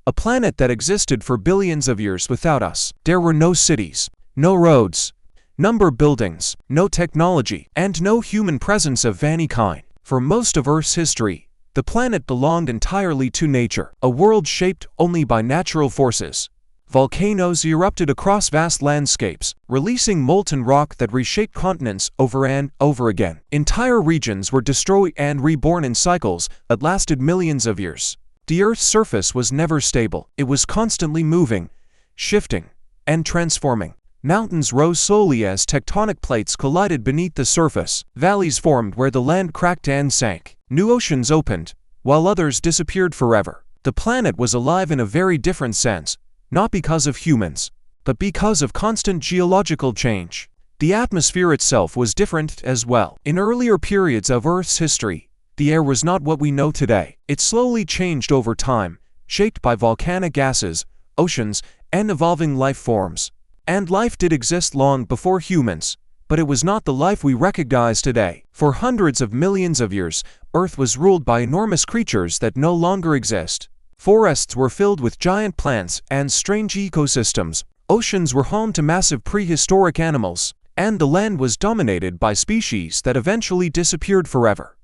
a planet that existed for billions of years without us. There were no cities, no roads, number buildings, no technology, and no human presence of any kind. For most of Earth's history, the planet belonged entirely to nature, a world shaped only by natural forces. Volcanoes erupted across vast landscapes, releasing molten rock that reshaped continents over and over again. Entire regions were destroyed and reborn in cycles that lasted millions of years. The Earth's surface was never stable. It was constantly moving, shifting, and transforming. Mountains rose slowly as tectonic plates collided beneath the surface. Valleys formed where the land cracked and sank. New oceans opened, while others disappeared forever. The planet was alive in a very different sense, not because of humans, but because of constant geological change. The atmosphere itself was different as well. In earlier periods of Earth's history, the air was not what we know today. It slowly changed over time, shaped by volcanic gases, oceans, and evolving life forms. And life did exist long before humans, but it was not the life we recognize today. For hundreds of millions of years, Earth was ruled by enormous creatures that no longer exist. Forests were filled with giant plants and strange ecosystems. Oceans were home to massive prehistoric animals, and the land was dominated by species that eventually disappeared forever.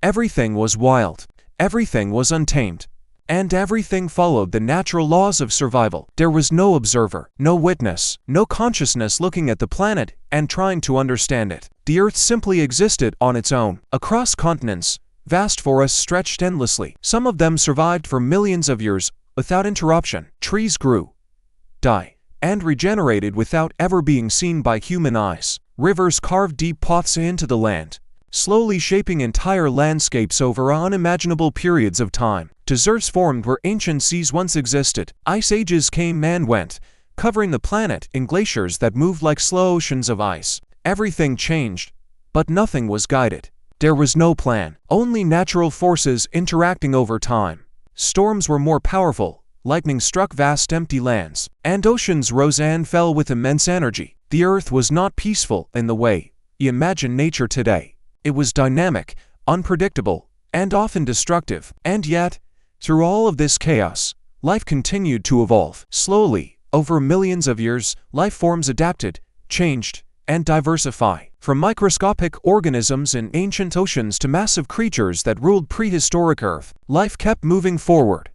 Everything was wild, everything was untamed, and everything followed the natural laws of survival. There was no observer, no witness, no consciousness looking at the planet and trying to understand it. The Earth simply existed on its own. Across continents, vast forests stretched endlessly. Some of them survived for millions of years without interruption. Trees grew, died, and regenerated without ever being seen by human eyes. Rivers carved deep paths into the land, slowly shaping entire landscapes over unimaginable periods of time. Deserts formed where ancient seas once existed. Ice ages came and went, covering the planet in glaciers that moved like slow oceans of ice. Everything changed, but nothing was guided. There was no plan, only natural forces interacting over time. Storms were more powerful, lightning struck vast empty lands, and oceans rose and fell with immense energy. The Earth was not peaceful in the way you imagine nature today. It was dynamic, unpredictable, and often destructive. And yet, through all of this chaos, life continued to evolve. Slowly, over millions of years, life forms adapted, changed, and diversified. From microscopic organisms in ancient oceans to massive creatures that ruled prehistoric Earth, life kept moving forward.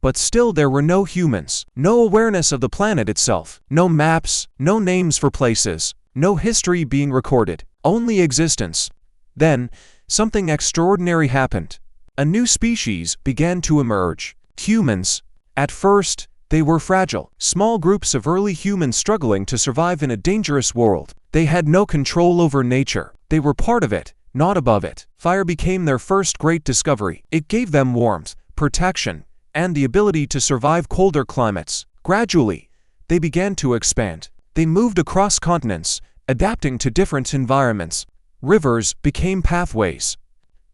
But still there were no humans, no awareness of the planet itself, no maps, no names for places, no history being recorded, only existence. Then, something extraordinary happened. A new species began to emerge. Humans. At first, they were fragile, small groups of early humans struggling to survive in a dangerous world. They had no control over nature. They were part of it, not above it. Fire became their first great discovery. It gave them warmth, protection, and the ability to survive colder climates. Gradually, they began to expand. They moved across continents, adapting to different environments. Rivers became pathways.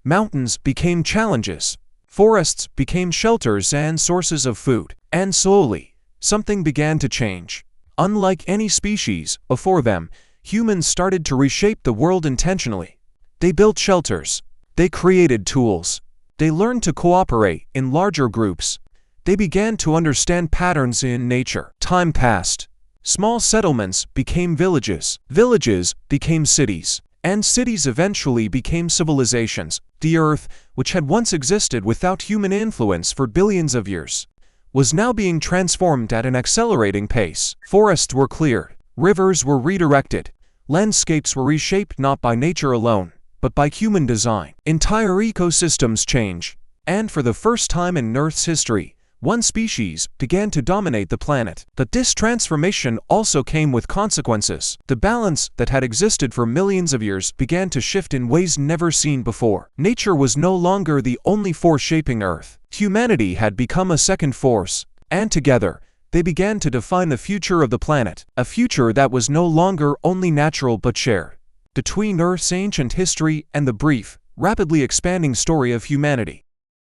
Mountains became challenges. Forests became shelters and sources of food. And slowly, something began to change. Unlike any species before them, humans started to reshape the world intentionally. They built shelters. They created tools. They learned to cooperate in larger groups. They began to understand patterns in nature. Time passed. Small settlements became villages. Villages became cities. And cities eventually became civilizations. The Earth, which had once existed without human influence for billions of years, was now being transformed at an accelerating pace. Forests were cleared. Rivers were redirected. Landscapes were reshaped not by nature alone, but by human design. Entire ecosystems changed. And for the first time in Earth's history, one species began to dominate the planet. But this transformation also came with consequences. The balance that had existed for millions of years began to shift in ways never seen before. Nature was no longer the only force shaping Earth. Humanity had become a second force, and together, they began to define the future of the planet, a future that was no longer only natural but shared. Between Earth's ancient history and the brief, rapidly expanding story of humanity,